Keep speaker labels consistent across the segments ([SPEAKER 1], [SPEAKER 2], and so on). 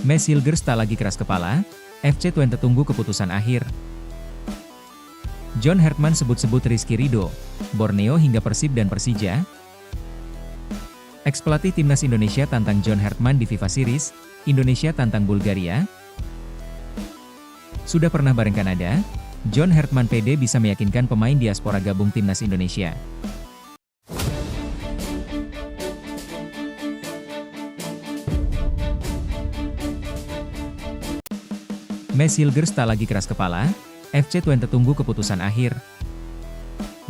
[SPEAKER 1] Mes Hilgers tak lagi keras kepala, FC Twente tunggu keputusan akhir. John Hertman sebut-sebut Rizky Ridho, Borneo hingga Persib dan Persija. Ex-pelatih Timnas Indonesia tantang John Hertman di FIFA Series, Indonesia tantang Bulgaria. Sudah pernah bareng Kanada, John Hertman PD bisa meyakinkan pemain diaspora gabung Timnas Indonesia. Mes Hilgers tak lagi keras kepala, FC Twente tunggu keputusan akhir.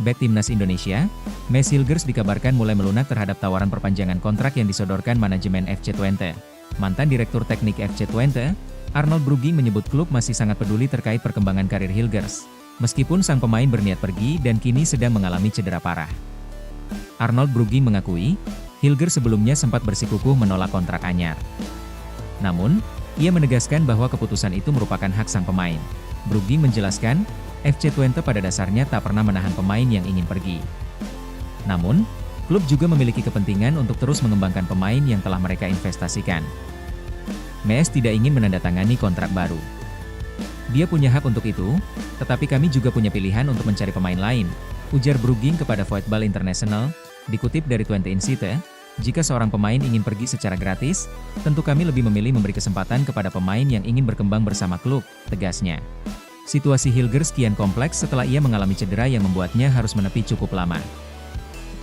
[SPEAKER 1] Bek Timnas Indonesia, Mes Hilgers dikabarkan mulai melunak terhadap tawaran perpanjangan kontrak yang disodorkan manajemen FC Twente. Mantan Direktur Teknik FC Twente, Arnold Brugging menyebut klub masih sangat peduli terkait perkembangan karir Hilgers, meskipun sang pemain berniat pergi dan kini sedang mengalami cedera parah. Arnold Brugging mengakui, Hilgers sebelumnya sempat bersikukuh menolak kontrak anyar. Namun, ia menegaskan bahwa keputusan itu merupakan hak sang pemain. Brugging menjelaskan, FC Twente pada dasarnya tak pernah menahan pemain yang ingin pergi. Namun, klub juga memiliki kepentingan untuk terus mengembangkan pemain yang telah mereka investasikan. Mes tidak ingin menandatangani kontrak baru. Dia punya hak untuk itu, tetapi kami juga punya pilihan untuk mencari pemain lain, ujar Brugging kepada Voetbal International, dikutip dari Twente Insight. Jika seorang pemain ingin pergi secara gratis, tentu kami lebih memilih memberi kesempatan kepada pemain yang ingin berkembang bersama klub, tegasnya. Situasi Hilgers kian kompleks setelah ia mengalami cedera yang membuatnya harus menepi cukup lama.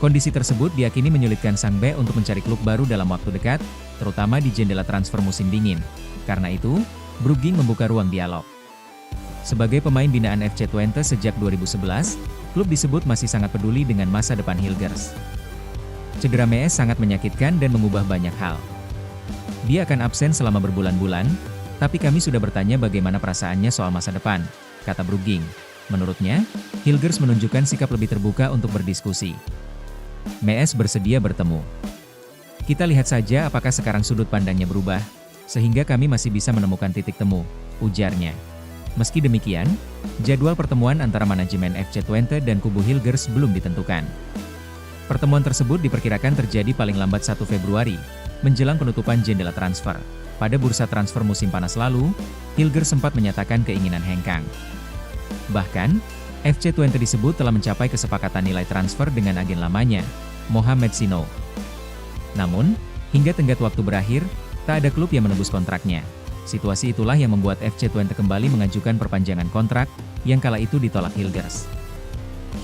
[SPEAKER 1] Kondisi tersebut diakini menyulitkan sang bek untuk mencari klub baru dalam waktu dekat, terutama di jendela transfer musim dingin. Karena itu, Brugging membuka ruang dialog. Sebagai pemain binaan FC Twente sejak 2011, klub disebut masih sangat peduli dengan masa depan Hilgers. Cedera Mes sangat menyakitkan dan mengubah banyak hal. Dia akan absen selama berbulan-bulan, tapi kami sudah bertanya bagaimana perasaannya soal masa depan, kata Brugging. Menurutnya, Hilgers menunjukkan sikap lebih terbuka untuk berdiskusi. Mes bersedia bertemu. Kita lihat saja apakah sekarang sudut pandangnya berubah, sehingga kami masih bisa menemukan titik temu, ujarnya. Meski demikian, jadwal pertemuan antara manajemen FC Twente dan kubu Hilgers belum ditentukan. Pertemuan tersebut diperkirakan terjadi paling lambat 1 Februari, menjelang penutupan jendela transfer. Pada bursa transfer musim panas lalu, Hilgers sempat menyatakan keinginan hengkang. Bahkan, FC Twente disebut telah mencapai kesepakatan nilai transfer dengan agen lamanya, Mohamed Sino. Namun, hingga tenggat waktu berakhir, tak ada klub yang menembus kontraknya. Situasi itulah yang membuat FC Twente kembali mengajukan perpanjangan kontrak, yang kala itu ditolak Hilgers.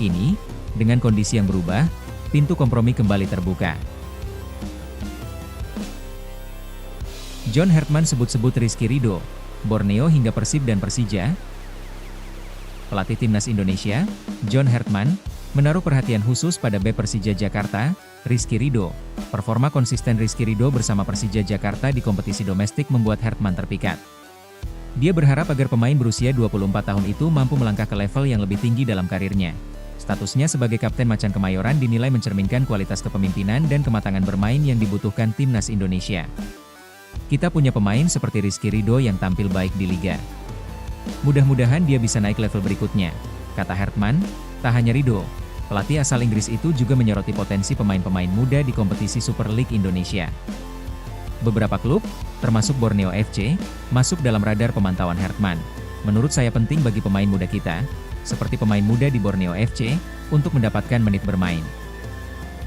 [SPEAKER 1] Kini, dengan kondisi yang berubah, pintu kompromi kembali terbuka. John Hertman sebut-sebut Rizky Ridho, Borneo hingga Persib dan Persija. Pelatih Timnas Indonesia, John Hertman, menaruh perhatian khusus pada bek Persija Jakarta, Rizky Ridho. Performa konsisten Rizky Ridho bersama Persija Jakarta di kompetisi domestik membuat Hertman terpikat. Dia berharap agar pemain berusia 24 tahun itu mampu melangkah ke level yang lebih tinggi dalam karirnya. Statusnya sebagai Kapten Macan Kemayoran dinilai mencerminkan kualitas kepemimpinan dan kematangan bermain yang dibutuhkan Timnas Indonesia. Kita punya pemain seperti Rizky Ridho yang tampil baik di Liga. Mudah-mudahan dia bisa naik level berikutnya, kata Hertman. Tak hanya Ridho, pelatih asal Inggris itu juga menyoroti potensi pemain-pemain muda di kompetisi Super League Indonesia. Beberapa klub, termasuk Borneo FC, masuk dalam radar pemantauan Hertman. Menurut saya penting bagi pemain muda kita, seperti pemain muda di Borneo FC, untuk mendapatkan menit bermain.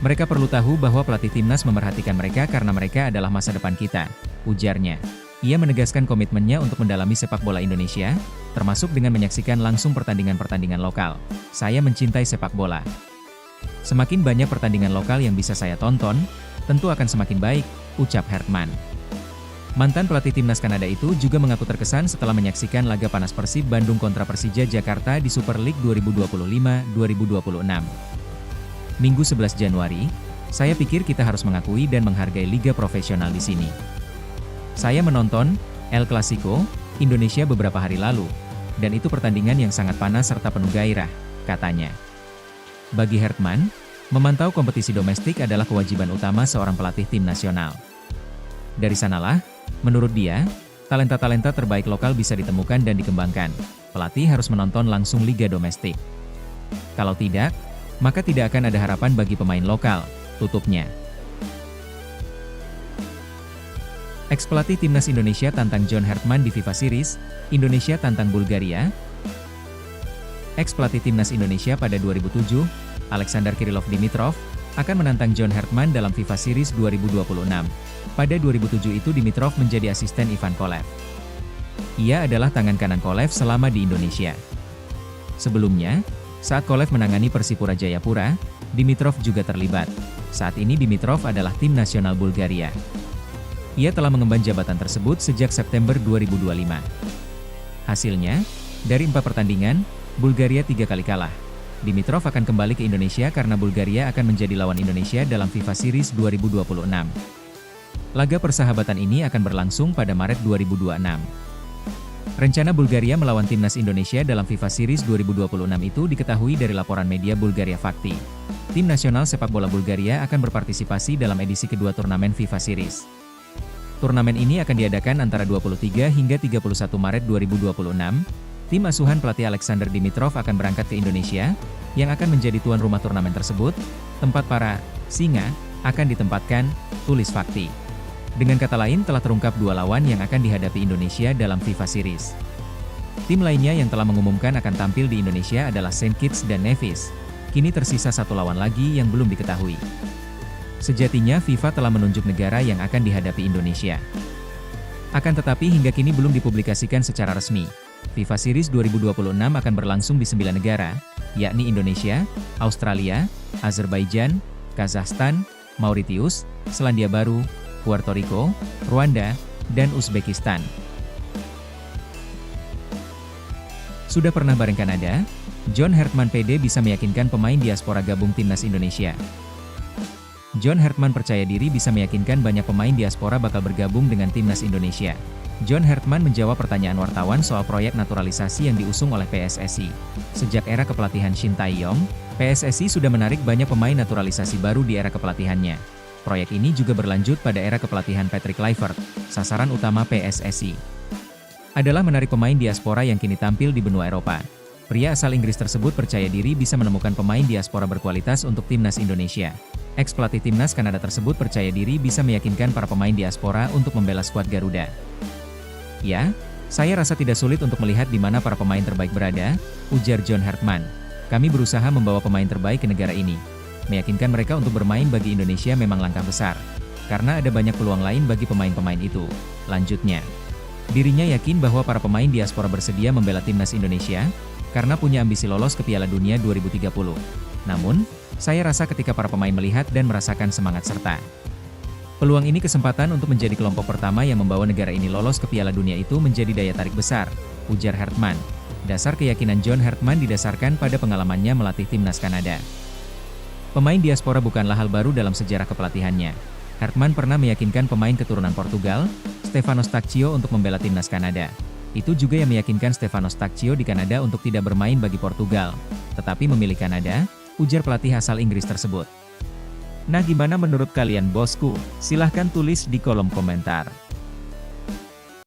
[SPEAKER 1] Mereka perlu tahu bahwa pelatih timnas memerhatikan mereka karena mereka adalah masa depan kita, ujarnya. Ia menegaskan komitmennya untuk mendalami sepak bola Indonesia, termasuk dengan menyaksikan langsung pertandingan-pertandingan lokal. Saya mencintai sepak bola. Semakin banyak pertandingan lokal yang bisa saya tonton, tentu akan semakin baik, ucap Hertman. Mantan pelatih timnas Kanada itu juga mengaku terkesan setelah menyaksikan laga panas Persib Bandung kontra Persija Jakarta di Super League 2025-2026. Minggu 11 Januari, saya pikir kita harus mengakui dan menghargai liga profesional di sini. Saya menonton El Clasico Indonesia beberapa hari lalu, dan itu pertandingan yang sangat panas serta penuh gairah, katanya. Bagi Hertman, memantau kompetisi domestik adalah kewajiban utama seorang pelatih tim nasional. Dari sanalah, menurut dia, talenta-talenta terbaik lokal bisa ditemukan dan dikembangkan. Pelatih harus menonton langsung liga domestik. Kalau tidak, maka tidak akan ada harapan bagi pemain lokal, tutupnya. Ex-pelatih Timnas Indonesia tantang John Hartman di FIFA Series, Indonesia tantang Bulgaria. Ex-pelatih Timnas Indonesia pada 2007, Alexander Kirillov Dimitrov, akan menantang John Hartman dalam FIFA Series 2026. Pada 2007 itu Dimitrov menjadi asisten Ivan Kolev. Ia adalah tangan kanan Kolev selama di Indonesia. Sebelumnya, saat Kolev menangani Persipura Jayapura, Dimitrov juga terlibat. Saat ini Dimitrov adalah tim nasional Bulgaria. Ia telah mengemban jabatan tersebut sejak September 2025. Hasilnya, dari 4 pertandingan, Bulgaria 3 kali kalah. Dimitrov akan kembali ke Indonesia karena Bulgaria akan menjadi lawan Indonesia dalam FIFA Series 2026. Laga persahabatan ini akan berlangsung pada Maret 2026. Rencana Bulgaria melawan Timnas Indonesia dalam FIFA Series 2026 itu diketahui dari laporan media Bulgaria Fakti. Tim nasional sepak bola Bulgaria akan berpartisipasi dalam edisi kedua turnamen FIFA Series. Turnamen ini akan diadakan antara 23 hingga 31 Maret 2026. Tim asuhan pelatih Alexander Dimitrov akan berangkat ke Indonesia, yang akan menjadi tuan rumah turnamen tersebut. Tempat para singa akan ditempatkan, tulis Fakti. Dengan kata lain, telah terungkap 2 lawan yang akan dihadapi Indonesia dalam FIFA Series. Tim lainnya yang telah mengumumkan akan tampil di Indonesia adalah Saint Kitts dan Nevis. Kini tersisa 1 lawan lagi yang belum diketahui. Sejatinya FIFA telah menunjuk negara yang akan dihadapi Indonesia. Akan tetapi hingga kini belum dipublikasikan secara resmi. FIFA Series 2026 akan berlangsung di 9 negara, yakni Indonesia, Australia, Azerbaijan, Kazakhstan, Mauritius, Selandia Baru, Puerto Rico, Rwanda, dan Uzbekistan. Sudah pernah bareng Kanada? John Hartman PD bisa meyakinkan pemain diaspora gabung Timnas Indonesia. John Hartman percaya diri bisa meyakinkan banyak pemain diaspora bakal bergabung dengan Timnas Indonesia. John Hartman menjawab pertanyaan wartawan soal proyek naturalisasi yang diusung oleh PSSI. Sejak era kepelatihan Shin Tae-yong, PSSI sudah menarik banyak pemain naturalisasi baru di era kepelatihannya. Proyek ini juga berlanjut pada era kepelatihan Patrick Kluivert. Sasaran utama PSSI adalah menarik pemain diaspora yang kini tampil di benua Eropa. Pria asal Inggris tersebut percaya diri bisa menemukan pemain diaspora berkualitas untuk Timnas Indonesia. Ex-pelatih Timnas Kanada tersebut percaya diri bisa meyakinkan para pemain diaspora untuk membela skuad Garuda. Ya, saya rasa tidak sulit untuk melihat di mana para pemain terbaik berada, ujar John Hartman. Kami berusaha membawa pemain terbaik ke negara ini. Meyakinkan mereka untuk bermain bagi Indonesia memang langkah besar. Karena ada banyak peluang lain bagi pemain-pemain itu, lanjutnya. Dirinya yakin bahwa para pemain diaspora bersedia membela Timnas Indonesia, karena punya ambisi lolos ke Piala Dunia 2030. Namun, saya rasa ketika para pemain melihat dan merasakan semangat serta peluang ini kesempatan untuk menjadi kelompok pertama yang membawa negara ini lolos ke Piala Dunia itu menjadi daya tarik besar, ujar Hartman. Dasar keyakinan John Hartman didasarkan pada pengalamannya melatih Timnas Kanada. Pemain diaspora bukanlah hal baru dalam sejarah kepelatihannya. Hartman pernah meyakinkan pemain keturunan Portugal, Stefanos Tacchio untuk membela Timnas Kanada. Itu juga yang meyakinkan Stefanos Tacchio di Kanada untuk tidak bermain bagi Portugal, tetapi memilih Kanada, ujar pelatih asal Inggris tersebut. Nah, gimana menurut kalian bosku? Silahkan tulis di kolom komentar.